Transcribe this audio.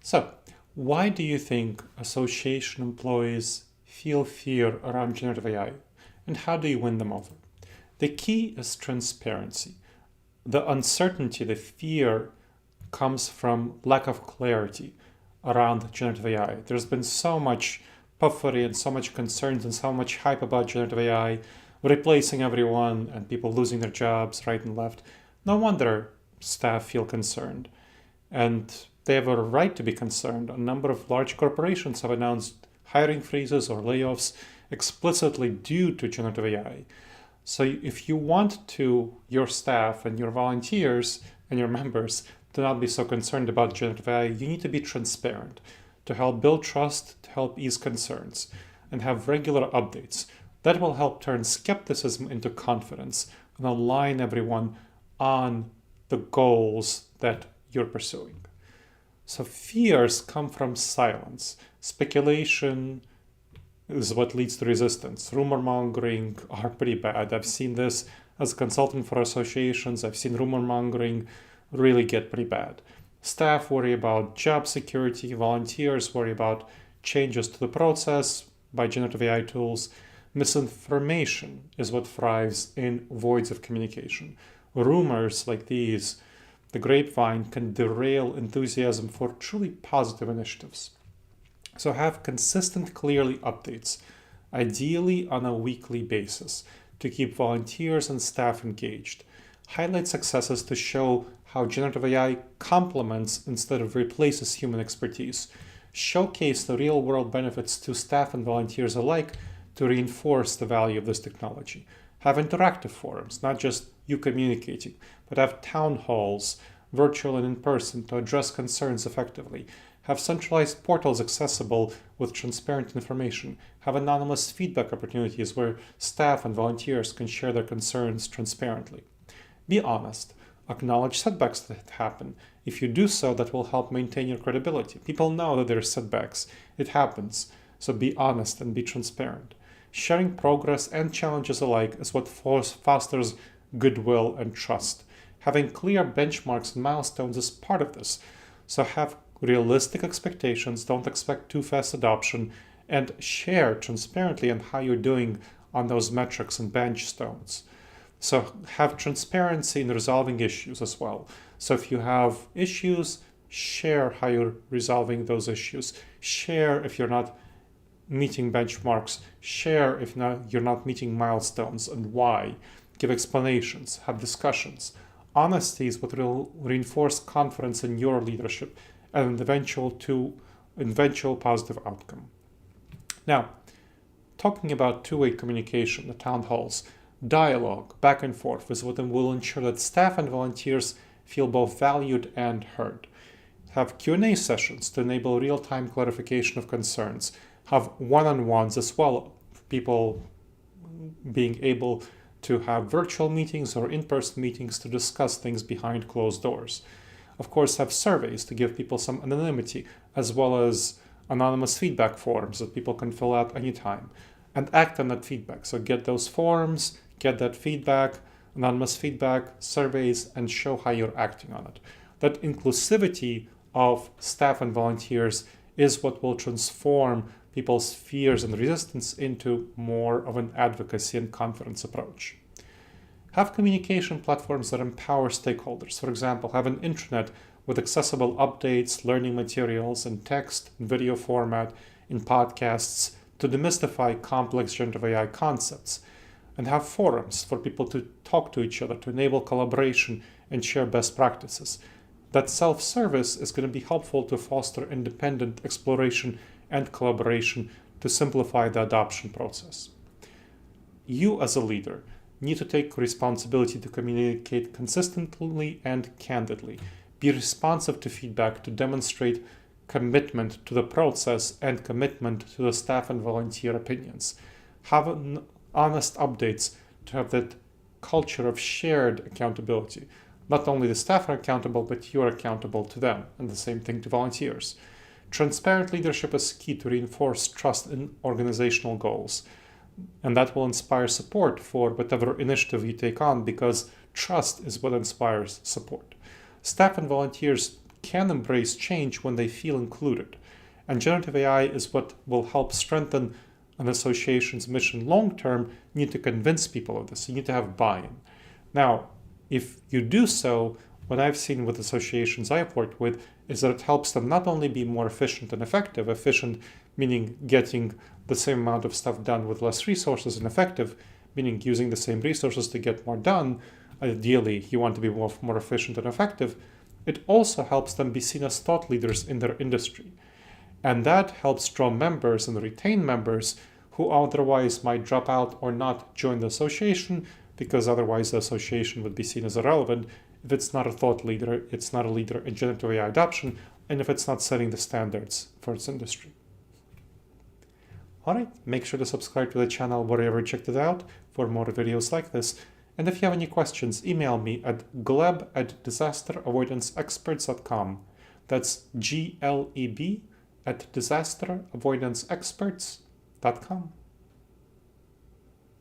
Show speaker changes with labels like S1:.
S1: So, why do you think association employees feel fear around generative AI? And how do you win them over? The key is transparency. The uncertainty, the fear comes from lack of clarity around generative AI. There's been so much puffery and so much concerns and so much hype about generative AI replacing everyone and people losing their jobs right and left. No wonder staff feel concerned. And they have a right to be concerned. A number of large corporations have announced hiring freezes or layoffs explicitly due to generative AI. So if you want your staff and your volunteers and your members to not be so concerned about generative AI, you need to be transparent to help build trust, to help ease concerns, and have regular updates. That will help turn skepticism into confidence and align everyone on the goals that you're pursuing. So fears come from silence. Speculation is what leads to resistance. Rumor mongering are pretty bad. I've seen this as a consultant for associations. I've seen rumor mongering really get pretty bad. Staff worry about job security. Volunteers worry about changes to the process by generative AI tools. Misinformation is what thrives in voids of communication. Rumors like these, the grapevine, can derail enthusiasm for truly positive initiatives. So have consistent, clearly updates, ideally on a weekly basis, to keep volunteers and staff engaged. Highlight successes to show how generative AI complements instead of replaces human expertise. Showcase the real-world benefits to staff and volunteers alike to reinforce the value of this technology. Have interactive forums, not just you communicating, but have town halls, virtual and in person, to address concerns effectively. Have centralized portals accessible with transparent information. Have anonymous feedback opportunities where staff and volunteers can share their concerns transparently. Be honest. Acknowledge setbacks that happen. If you do so, that will help maintain your credibility. People know that there are setbacks. It happens. So be honest and be transparent. Sharing progress and challenges alike is what fosters goodwill and trust. Having clear benchmarks and milestones is part of this. So have realistic expectations, don't expect too fast adoption, and share transparently on how you're doing on those metrics and benchstones. So have transparency in resolving issues as well. So if you have issues, share how you're resolving those issues. Share if you're not meeting benchmarks. Share if you're not meeting milestones and why. Give explanations, have discussions. Honesty is what will reinforce confidence in your leadership and an eventual positive outcome. Now, talking about two-way communication, the town halls, dialogue back and forth is what will ensure that staff and volunteers feel both valued and heard. Have Q&A sessions to enable real-time clarification of concerns. Have one-on-ones as well, people being able to have virtual meetings or in-person meetings to discuss things behind closed doors. Of course, have surveys to give people some anonymity, as well as anonymous feedback forms that people can fill out anytime. And act on that feedback. So get those forms, get that feedback, anonymous feedback, surveys, and show how you're acting on it. That inclusivity of staff and volunteers is what will transform people's fears and resistance into more of an advocacy and confidence approach. Have communication platforms that empower stakeholders. For example, have an intranet with accessible updates, learning materials in text and video format, in podcasts, to demystify complex generative AI concepts. And have forums for people to talk to each other, to enable collaboration and share best practices. That self-service is going to be helpful to foster independent exploration and collaboration to simplify the adoption process. You as a leader need to take responsibility to communicate consistently and candidly. Be responsive to feedback to demonstrate commitment to the process and commitment to the staff and volunteer opinions. Have honest updates to have that culture of shared accountability. Not only the staff are accountable, but you're accountable to them, and the same thing to volunteers. Transparent leadership is key to reinforce trust in organizational goals, and that will inspire support for whatever initiative you take on, because trust is what inspires support. Staff and volunteers can embrace change when they feel included. And generative AI is what will help strengthen an association's mission long term. You need to convince people of this. You need to have buy-in. Now, if you do so, what I've seen with associations I've worked with is that it helps them not only be more efficient and effective, efficient meaning getting the same amount of stuff done with less resources, and effective meaning using the same resources to get more done. Ideally, you want to be more efficient and effective. It also helps them be seen as thought leaders in their industry. And that helps draw members and retain members who otherwise might drop out or not join the association, because otherwise the association would be seen as irrelevant if it's not a thought leader, it's not a leader in generative AI adoption, and if it's not setting the standards for its industry. All right, make sure to subscribe to the channel wherever you checked it out for more videos like this. And if you have any questions, email me at gleb@disasteravoidanceexperts.com. That's GLEB @disasteravoidanceexperts.com.